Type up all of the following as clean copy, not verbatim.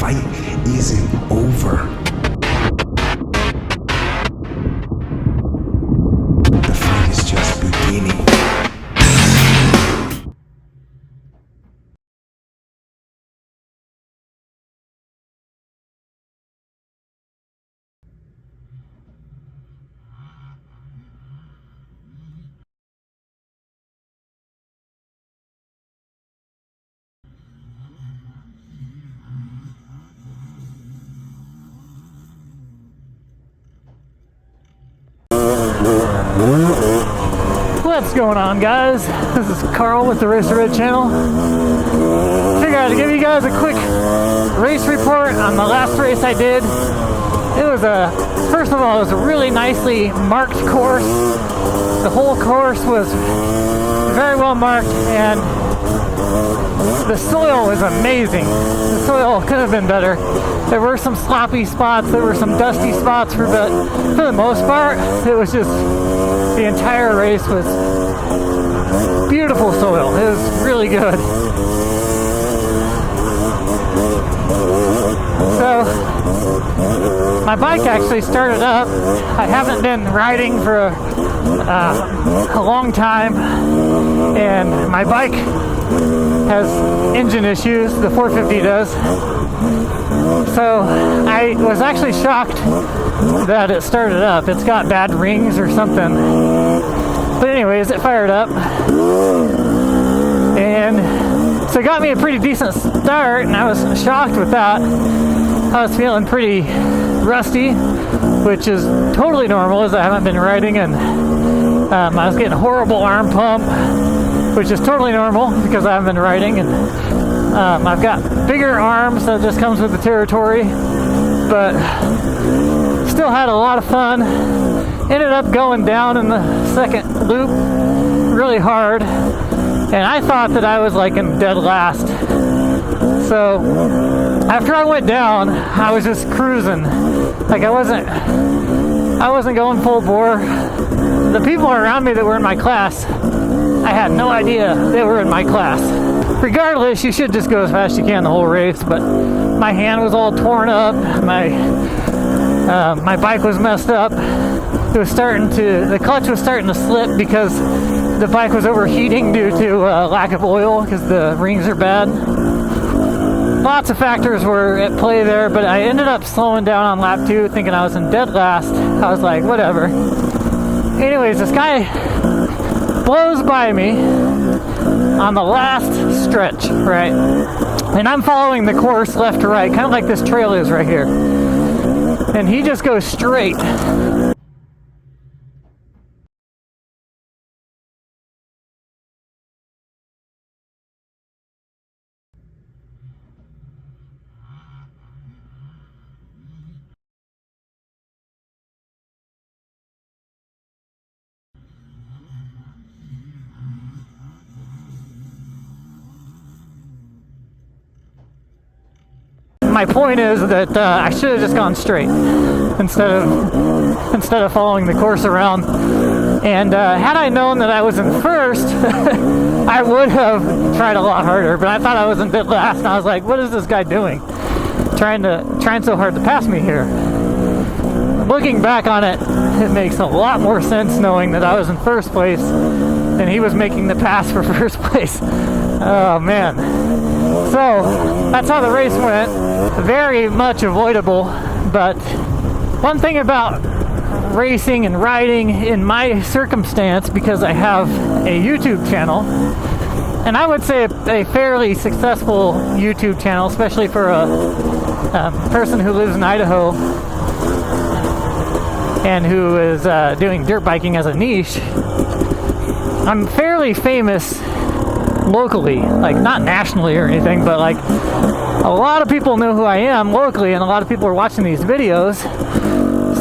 fight isn't over. The fight is just beginning. What's going on, guys? This is Carl with the Racerred channel. Figured I'd give you guys a quick race report on the last race I did. It was first of all, it was a really nicely marked course. The whole course was very well marked, and the soil was amazing. The soil could have been better. There were some sloppy spots, there were some dusty spots, but for the most part, it was just, the entire race was beautiful soil. It was really good. So, my bike actually started up. I haven't been riding for a long time, and my bike has engine issues, the 450 does. So I was actually shocked that it started up. It's got bad rings or something. But anyways, it fired up. And so it got me a pretty decent start, and I was shocked with that. I was feeling pretty rusty, which is totally normal as I haven't been riding, and I was getting a horrible arm pump, which is totally normal because I haven't been riding, and I've got bigger arms, that just comes with the territory, but still had a lot of fun. Ended up going down in the second loop really hard, and I thought that I was like in dead last. So after I went down, I was just cruising. Like I wasn't going full bore. The people around me that were in my class, I had no idea they were in my class. Regardless, you should just go as fast as you can the whole race, but my hand was all torn up, my bike was messed up. It was the clutch was starting to slip because the bike was overheating due to lack of oil because the rings are bad. Lots of factors were at play there, but I ended up slowing down on lap 2 thinking I was in dead last. I was like, whatever. Anyways, this guy blows by me on the last stretch, right? And I'm following the course left to right, kind of like this trail is right here. And he just goes straight. My point is that I should have just gone straight instead of following the course around. And had I known that I was in first, I would have tried a lot harder. But I thought I was in dead last, and I was like, "What is this guy doing? Trying so hard to pass me here?" Looking back on it, it makes a lot more sense knowing that I was in first place and he was making the pass for first place. Oh man. So that's how the race went. Very much avoidable, but one thing about racing and riding in my circumstance, because I have a YouTube channel, and I would say a fairly successful YouTube channel, especially for a person who lives in Idaho and who is doing dirt biking as a niche. I'm fairly famous locally, like not nationally or anything, but like a lot of people know who I am locally, and a lot of people are watching these videos.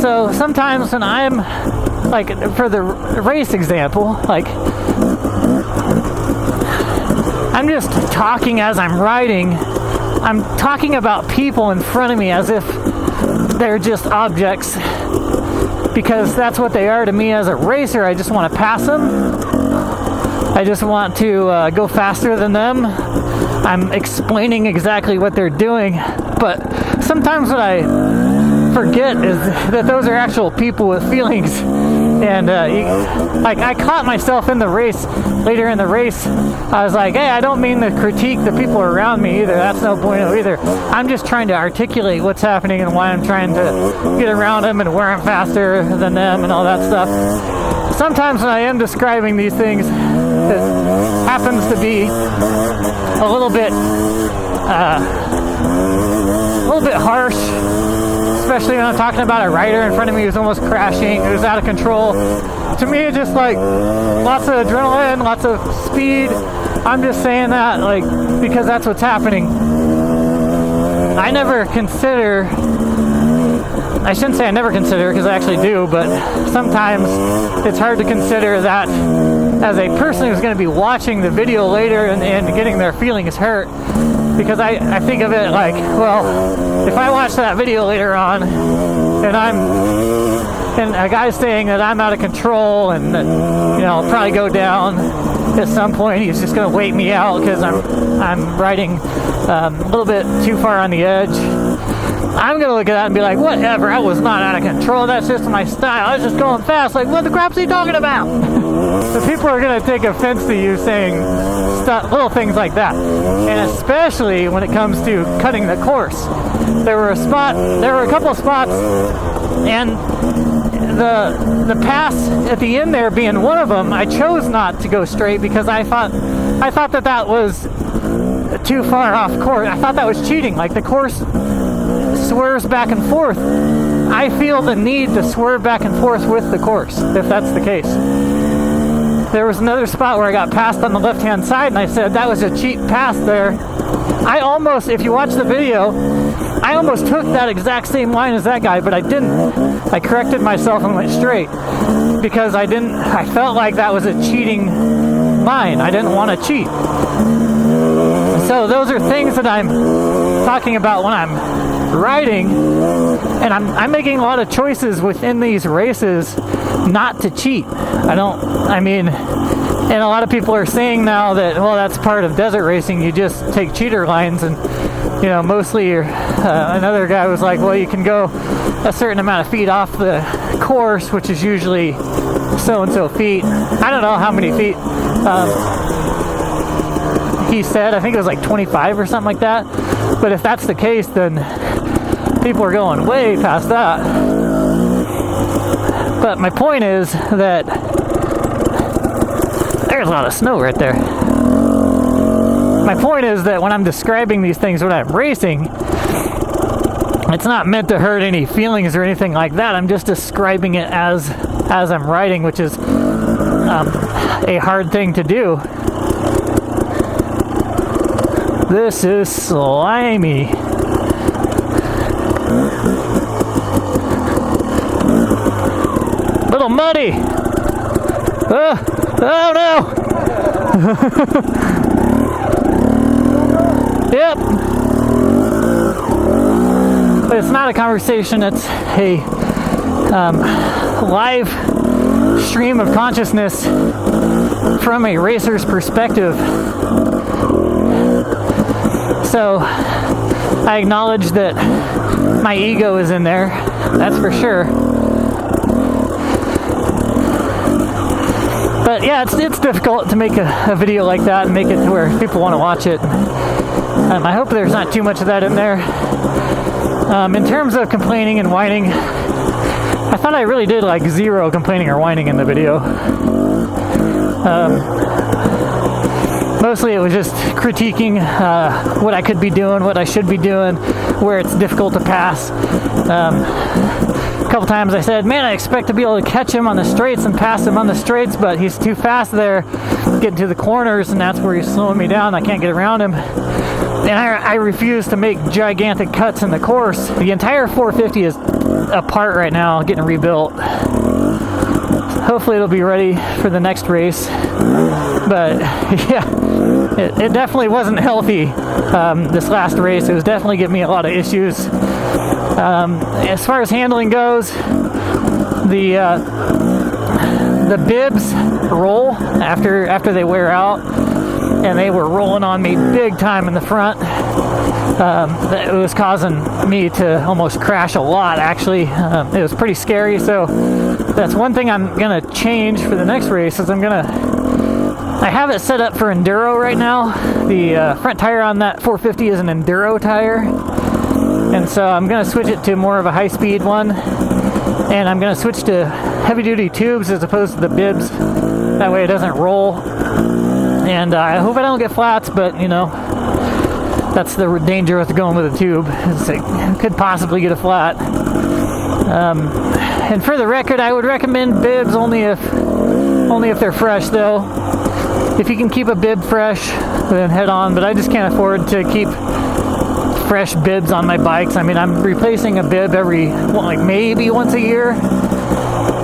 So sometimes when I'm like, for the race example, like I'm just talking as I'm riding, I'm talking about people in front of me as if they're just objects, because that's what they are to me as a racer. I just want to pass them. I just want to go faster than them. I'm explaining exactly what they're doing. But sometimes what I forget is that those are actual people with feelings. And like I caught myself in the race, later in the race, I was like, hey, I don't mean to critique the people around me either. That's no point either. I'm just trying to articulate what's happening and why I'm trying to get around them and where I'm faster than them and all that stuff. Sometimes when I am describing these things, it happens to be a little bit harsh, especially when I'm talking about a rider in front of me who's almost crashing, who's out of control. To me, it's just like lots of adrenaline, lots of speed. I'm just saying that like because that's what's happening. I shouldn't say I never consider, because I actually do, but sometimes it's hard to consider that as a person who's going to be watching the video later and getting their feelings hurt. Because I think of it like, well, if I watch that video later on and a guy's saying that I'm out of control and that, I'll probably go down at some point, he's just going to wait me out because I'm riding a little bit too far on the edge. I'm going to look at that and be like, whatever, I was not out of control. That's just my style. I was just going fast. Like, what the crap's he talking about? So people are going to take offense to you saying little things like that. And especially when it comes to cutting the course. There were a couple of spots, and the pass at the end there being one of them, I chose not to go straight because I thought that was too far off course. I thought that was cheating. Like, the course swerves back and forth. I feel the need to swerve back and forth with the course, if that's the case. There was another spot where I got passed on the left-hand side, and I said that was a cheap pass there. I almost, if you watch the video, I almost took that exact same line as that guy, but I didn't. I corrected myself and went straight because I felt like that was a cheating line. I didn't want to cheat. So those are things that I'm talking about when I'm riding, and I'm making a lot of choices within these races not to cheat. And a lot of people are saying now that, well, that's part of desert racing, you just take cheater lines, and mostly another guy was like, well, you can go a certain amount of feet off the course, which is usually so and so feet. I don't know how many feet he said. I think it was like 25 or something like that. But if that's the case, then people are going way past that. But my point is that there's a lot of snow right there. My point is that when I'm describing these things when I'm racing, it's not meant to hurt any feelings or anything like that. I'm just describing it as I'm riding, which is a hard thing to do. This is slimy. Little muddy. Oh no. Yep. But it's not a conversation, it's a live stream of consciousness from a racer's perspective. So I acknowledge that my ego is in there, that's for sure. But yeah, it's difficult to make a video like that and make it to where people want to watch it. I hope there's not too much of that in there. In terms of complaining and whining, I thought I really did like zero complaining or whining in the video. Mostly it was just critiquing what I could be doing, what I should be doing, where it's difficult to pass. A couple times I said, man, I expect to be able to catch him on the straights and pass him on the straights, but he's too fast there, getting to the corners, and that's where he's slowing me down. I can't get around him. And I refuse to make gigantic cuts in the course. The entire 450 is apart right now, getting rebuilt. Hopefully it'll be ready for the next race. But yeah, it definitely wasn't healthy, this last race. It was definitely giving me a lot of issues. As far as handling goes, the bibs roll after they wear out, and they were rolling on me big time in the front. It was causing me to almost crash a lot, actually. It was pretty scary, so that's one thing I'm gonna change for the next race. Is I have it set up for enduro right now. The front tire on that 450 is an enduro tire, and so I'm gonna switch it to more of a high-speed one, and I'm gonna switch to heavy-duty tubes as opposed to the bibs. That way it doesn't roll. And I hope I don't get flats, but you know, that's the danger with going with a tube. It could possibly get a flat. And for the record, I would recommend bibs only if they're fresh, though. If you can keep a bib fresh, then head on. But I just can't afford to keep fresh bibs on my bikes. I mean, I'm replacing a bib maybe once a year,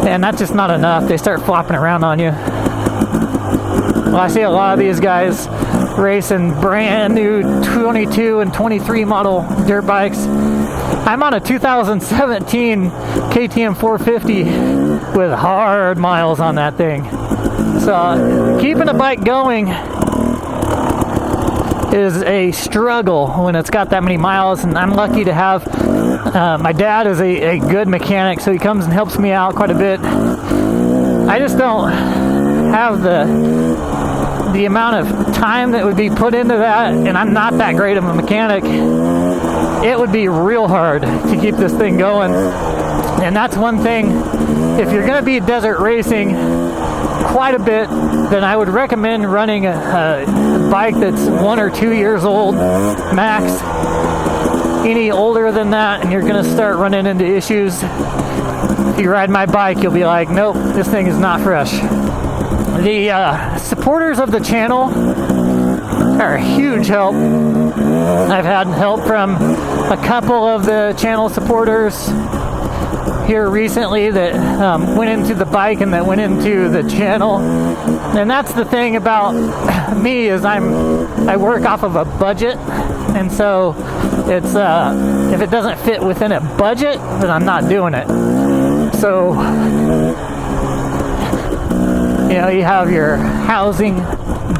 and that's just not enough. They start flopping around on you. Well, I see a lot of these guys racing brand new 22 and 23 model dirt bikes. I'm on a 2017 KTM 450 with hard miles on that thing. So keeping a bike going is a struggle when it's got that many miles, and I'm lucky to have my dad is a good mechanic, so he comes and helps me out quite a bit. I just don't have the amount of time that would be put into that, and I'm not that great of a mechanic. It would be real hard to keep this thing going, and that's one thing. If you're going to be desert racing quite a bit, then I would recommend running a bike that's 1 or 2 years old max. Any older than that and you're going to start running into issues. If you ride my bike, you'll be like, nope, this thing is not fresh. The supporters of the channel are a huge help. I've had help from a couple of the channel supporters here recently that went into the bike and that went into the channel. And that's the thing about me, is I work off of a budget, and so it's if it doesn't fit within a budget, then I'm not doing it. So you know, you have your housing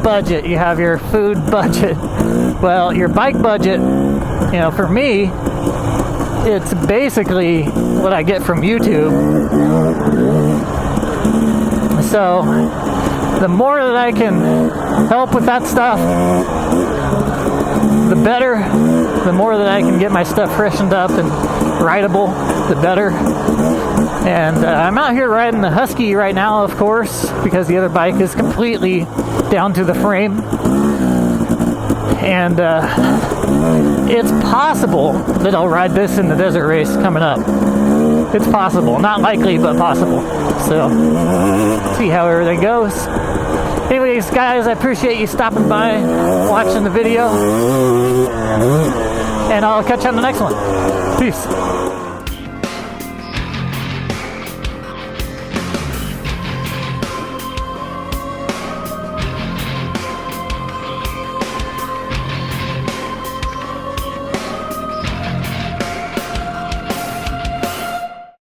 budget, you have your food budget. Well, your bike budget, you know, for me, it's basically what I get from YouTube. So the more that I can help with that stuff, the better. The more that I can get my stuff freshened up and rideable, the better. And I'm out here riding the Husky right now, of course, because the other bike is completely down to the frame. And it's possible that I'll ride this in the desert race coming up. It's possible. Not likely, but possible. So, see how everything goes. Anyways, guys, I appreciate you stopping by, watching the video. And I'll catch you on the next one. Peace.